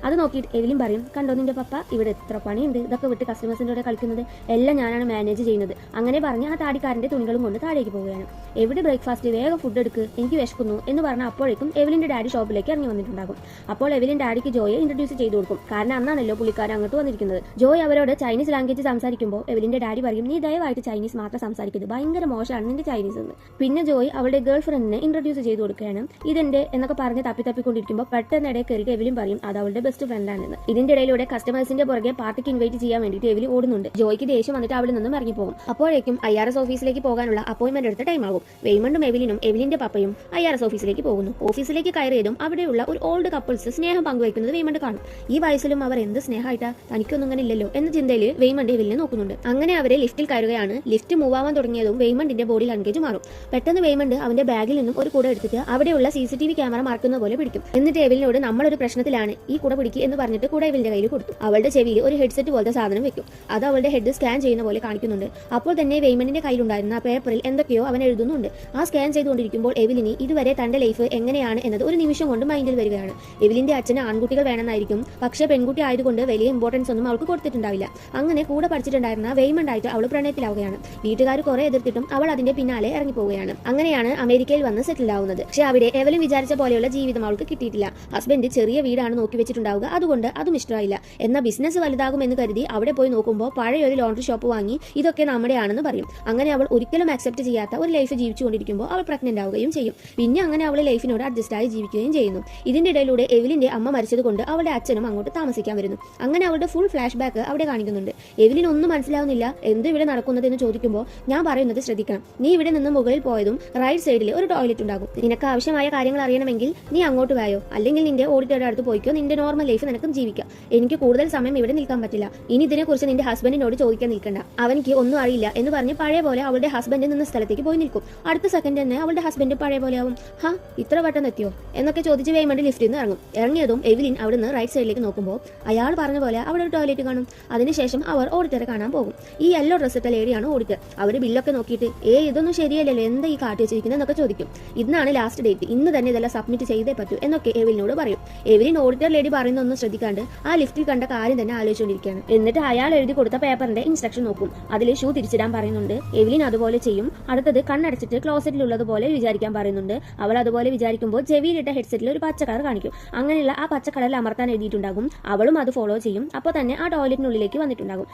അത് നോക്കിയിട്ട് എവലിൻ പറയും, കണ്ടോ നിന്റെ പപ്പ ഇവിടെ എത്ര പണിയുണ്ട്, ഇതൊക്കെ വിട്ട് കസ്റ്റമേഴ്സിൻ്റെ കൂടെ കളിക്കുന്നത്, എല്ലാം ഞാനാണ് മാനേജ് ചെയ്യുന്നത്. അങ്ങനെ പറഞ്ഞ് ആ താടിക്കാരൻ്റെ തുണികളും കൊണ്ട് താഴേക്ക് പോവുകയാണ്. എവിടെ ബ്രേക്ക്ഫാസ്റ്റ്, വേഗം ഫുഡ് എടുക്ക്, എനിക്ക് വിശക്കുന്നു എന്ന് പറഞ്ഞാൽ അപ്പോഴേക്കും എവലിൻ്റെ ഡാഡി ഷോപ്പിലേക്ക് ഇറങ്ങി വന്നിട്ടുണ്ടാകും. അപ്പോൾ എവലിൻ ഡാഡിക്ക് ജോയെ ഇൻട്രൊഡ്യൂസ് ചെയ്ത് കൊടുക്കും. കാരണം അന്നാണല്ലോ പുള്ളിക്കാരൻ അങ്ങോട്ട് വന്നിരിക്കുന്നത്. ജോയ് അവരോട് ചൈനീസ് ലാംഗ്വേജ് സംസാരിക്കുമ്പോൾ എവലിൻ്റെ ഡാഡി പറയും, നീ ദയവായിട്ട് ചൈനീസ് മാത്രം സംസാരിക്കുന്നത്, ഭയങ്കര മോശമാണ് നിന്റെ ചൈനീസ് എന്ന്. പിന്നെ ജോയ് അവളുടെ ഗേൾ ഫ്രണ്ടിനെ ഇൻട്രൊഡ്യൂസ് ചെയ്ത് കൊടുക്കുകയാണ്. ഇതെന്റെ എന്നൊക്കെ പറഞ്ഞ് തപ്പിക്കൊണ്ടിരിക്കുമ്പോൾ പെട്ടെന്ന് ഇടയിൽ കയറിയിട്ട് എവലിൻ പറയും അത് അവളുടെ ബെസ്റ്റ് ഫ്രണ്ട് ആണെന്ന്. ഇതിന്റെ ഇടയിലൂടെ കസ്റ്റമേഴ്സിന്റെ പുറകെ പാർട്ടിക്ക് ഇൻവൈറ്റ് ചെയ്യാൻ വേണ്ടിയിട്ട് എവലി ഓടുന്നുണ്ട്. ജോയ്ക്ക് ദേഷ്യം വന്നിട്ട് അവിടെ നിന്നും ഇറങ്ങിപ്പോകും. അപ്പോഴേക്കും IRS ഓഫീസിലേക്ക് പോകാനുള്ള അപ്പോയിന്റ്മെന്റ് എടുത്ത ടൈം ആകും. വെയ്മണ്ടും എവലിനും എവലിന്റെ പപ്പയും IRS ഓഫീസിലേക്ക് പോകുന്നു. ഓഫീസിലേക്ക് കയറിയതും അവിടെയുള്ള ഒരു ഓൾഡ് കപ്പിൾസ് സ്നേഹം പങ്കുവയ്ക്കുന്നത് വെയ്മണ്ട് കാണും. ഈ വയസ്സിലും അവർ എന്ത് സ്നേഹമായിട്ടാ, തനിക്കൊന്നും അങ്ങനെ ഇല്ലല്ലോ എന്ന ചിന്തയിൽ വെയ്മണ്ട് എവലിനെ നോക്കുന്നുണ്ട്. അങ്ങനെ അവരെ ലിഫ്റ്റിൽ കയറുകയാണ്. ലിഫ്റ്റ് മൂവ് ആവാൻ തുടങ്ങിയതും വെയ്മണ്ടിന്റെ ബോഡി ലാംഗ്വേജ് മാറും. പെട്ടെന്ന് വെയ്മണ്ട് അവന്റെ ബാഗിൽ നിന്നും ഒരു കുട എടുത്തിട്ട് അവിടെയുള്ള CCTV ക്യാമറ മറക്കുന്ന പോലെ പിടിക്കും. എന്നിട്ട് എവലിനോട് നമ്മളൊരു പ്രശ്നത്തിലാണ്, ഈ കുട പിടിക്കുക എന്ന് പറഞ്ഞിട്ട് കുട എവലിന്റെ കയ്യിൽ കൊടുത്തു. അവളുടെ ചെവിയിൽ ഒരു ഹെഡ്സെറ്റ് പോലത്തെ സാധനം വെക്കും. അത് അവളുടെ ഹെഡ് സ്കാൻ ചെയ്യുന്ന പോലെ കാണിക്കുന്നുണ്ട്. അപ്പോൾ തന്നെ വെയ്മണ്ടിന്റെ കയ്യിലുണ്ടായിരുന്ന പേപ്പറിൽ എന്തൊക്കെയോ അവൻ എഴുതുന്നുണ്ട്. ആ സ്കാൻ ചെയ്തുകൊണ്ടിരിക്കുമ്പോൾ എവലിന് ഇതുവരെ തന്റെ ലൈഫ് എങ്ങനെയാണ് എന്നത് ഒരു നിമിഷം കൊണ്ട് മൈൻഡിൽ വരികയാണ്. എവലിന്റെ അച്ഛന് ആൺകുട്ടികൾ വേണമെന്നായിരിക്കും, പക്ഷേ പെൺകുട്ടി ആയതുകൊണ്ട് വലിയ ഇമ്പോർട്ടൻസ് ഒന്നും അവൾക്ക് കൊടുത്തിട്ടുണ്ടാവില്ല. അങ്ങനെ കൂടെ പഠിച്ചിട്ടുണ്ടായിരുന്ന വെയ്മണ്ടായിട്ട് അവൾ പ്രണയത്തിലാവുകയാണ്. വീട്ടുകാർ കുറെ എതിർത്തിട്ടും അവൾ അതിന്റെ പിന്നാലെ ഇറങ്ങിപ്പോവുകയാണ്. അങ്ങനെയാണ് അമേരിക്കയിൽ വന്ന് സെറ്റിൽ ആവുന്നത്. പക്ഷെ അവിടെ എവലിൻ വിചാരിച്ച പോലെയുള്ള ജീവിതം അവൾക്ക് കിട്ടിയിട്ടില്ല. ഹസ്ബൻഡ് ചെറിയ വീടാണ് നോക്കി വെച്ചിട്ടുണ്ടാവുക, അതുകൊണ്ട് അതും ഇഷ്ടമായില്ല. എന്നാൽ ബിസിനസ് വലുതാകുമെന്ന് കരുതി അവിടെ പോയി നോക്കുമ്പോൾ പഴയ ഒരു ലോണ്ടറി ഷോപ്പ് വാങ്ങി ഇതൊക്കെ നമ്മുടെയാണെന്ന് പറയും. അങ്ങനെ അവൾ ഒരിക്കലും അക്സെപ്റ്റ് ചെയ്യാത്ത ഒരു ലൈഫ് ജീവിച്ചുകൊണ്ടിരിക്കുമ്പോൾ അവൾ പ്രഗ്നന്റ് ആവുകയും ചെയ്യും. പിന്നെ അങ്ങനെ അവൾ ലൈഫിനോട് അഡ്ജസ്റ്റ് ആയി ജീവിക്കുകയും ചെയ്യുന്നു. ഇതിന്റെ ഇടയിലൂടെ എവലിന്റെ അമ്മ മരിച്ചത് കൊണ്ട് അവളുടെ അച്ഛനും അങ്ങോട്ട് താമസിക്കാൻ വരുന്നു. അങ്ങനെ അവളുടെ ഫുൾ ഫ്ലാഷ് ബാക്ക് അവിടെ കാണിക്കുന്നുണ്ട്. എവലിന് ഒന്നും മനസ്സിലാവുന്നില്ല, എന്ത് ഇവിടെ നടക്കുന്നത് എന്ന് ചോദിക്കുമ്പോൾ ഞാൻ പറയുന്നത് ശ്രദ്ധിക്കണം, നീ ഇവിടെ നിന്ന് മുകളിൽ പോയതും റൈറ്റ് സൈഡിൽ ഒരു ടോയ്ലറ്റ് ഉണ്ടാകും. നിനക്ക് ആവശ്യമായ കാര്യങ്ങൾ അറിയണമെങ്കിൽ നീ അങ്ങോട്ട് വായോ, അല്ലെങ്കിൽ നിന്റെ ഓഡിറ്ററുടെ അടുത്ത് പോയിക്കോ, നിന്റെ നോർമൽ ലൈഫ് നിനക്കും ജീവിക്കാം. എനിക്ക് കൂടുതൽ സമയം ഇവിടെ നിൽക്കാൻ പറ്റില്ല. ഇനി ഇതിനെക്കുറിച്ച് നിന്റെ ഹസ്ബൻഡിനോട് ചോദിക്കാൻ നിൽക്കണ്ട, അവനിക്ക് ഒന്നും അറിയില്ല എന്ന് പറഞ്ഞ് പഴയ പോലെ അവളുടെ ഹസ്ബൻഡ് നിന്ന സ്ഥലത്തേക്ക് പോയി നിൽക്കും. അടുത്ത സെക്കൻഡ് തന്നെ അവളുടെ ഹസ്ബൻഡ് പഴയ പോലെ ആവും. ഇത്ര പെട്ടെന്ന് എത്തിയോ എന്നൊക്കെ ചോദിച്ച് വെയ്മണ്ട് ലിഫ്റ്റിൽ നിന്ന് ഇറങ്ങും. ഇറങ്ങിയതും എവലിൻ അവിടുന്ന് റൈറ്റ് സൈഡിലേക്ക് നോക്കുമ്പോൾ അയാൾ പറഞ്ഞ പോലെ അവിടെ ഒരു ടോയ്ലറ്റ് കാണും. അതിനുശേഷം അവർ ഓഡിറ്ററെ കാണാൻ പോകും. ഈ യെല്ലോ ഡ്രസ് ഇട്ട ലേഡിയാണ് ഓഡിറ്റർ. അവർ ബില്ലൊക്കെ നോക്കിയിട്ട് ഇതൊന്നും ശരിയല്ലല്ലോ, എന്താ ഈ കാട്ടി വെച്ചിരിക്കുന്നത് എന്നൊക്കെ ചോദിക്കും. ഇന്നാണ് ലാസ്റ്റ് ഡേറ്റ്, ഇന്ന് തന്നെ ഇതെല്ലാം സബ്മിറ്റ് ചെയ്തേ പറ്റൂ എന്നൊക്കെ എവലിനോട് പറയും. എവലിൻ ഓഡിറ്റർ ലേഡി പറയുന്നൊന്നും ശ്രദ്ധിക്കാണ്ട് ആ ലിഫ്റ്റിൽ കണ്ട കാര്യം തന്നെ ആലോചിച്ചുകൊണ്ടിരിക്കുകയാണ്. എന്നിട്ട് അയാൾ എഴുതി കൊടുത്ത പേപ്പറിന്റെ ഇൻസ്ട്രക്ഷൻ നോക്കും. അതിൽ ഷൂ തിരിച്ചിടാൻ പറയുന്നുണ്ട്. എവലിൻ അതുപോലെ ചെയ്യും. അടുത്തത് കണ്ണടച്ചിട്ട് ക്ലോസറ്റിലുള്ളതുപോലെ വിചാരിക്കാൻ പറയുന്നുണ്ട്. അവൾ അതുപോലെ വിചാരിക്കുമ്പോൾ ചെവിയിലിട്ട ഹെഡ്സെറ്റിൽ ഒരു പച്ച കളർ കാണിക്കും. അങ്ങനെയുള്ള ആ പച്ച കളറിൽ അമർത്താൻ എഴുതിയിട്ടുണ്ടാകും. അവളും അത് ഫോളോ ചെയ്യും. അപ്പോൾ തന്നെ ആ ടോയ്ലറ്റിനുള്ളിലേക്ക് വന്നിട്ടുണ്ടാകും.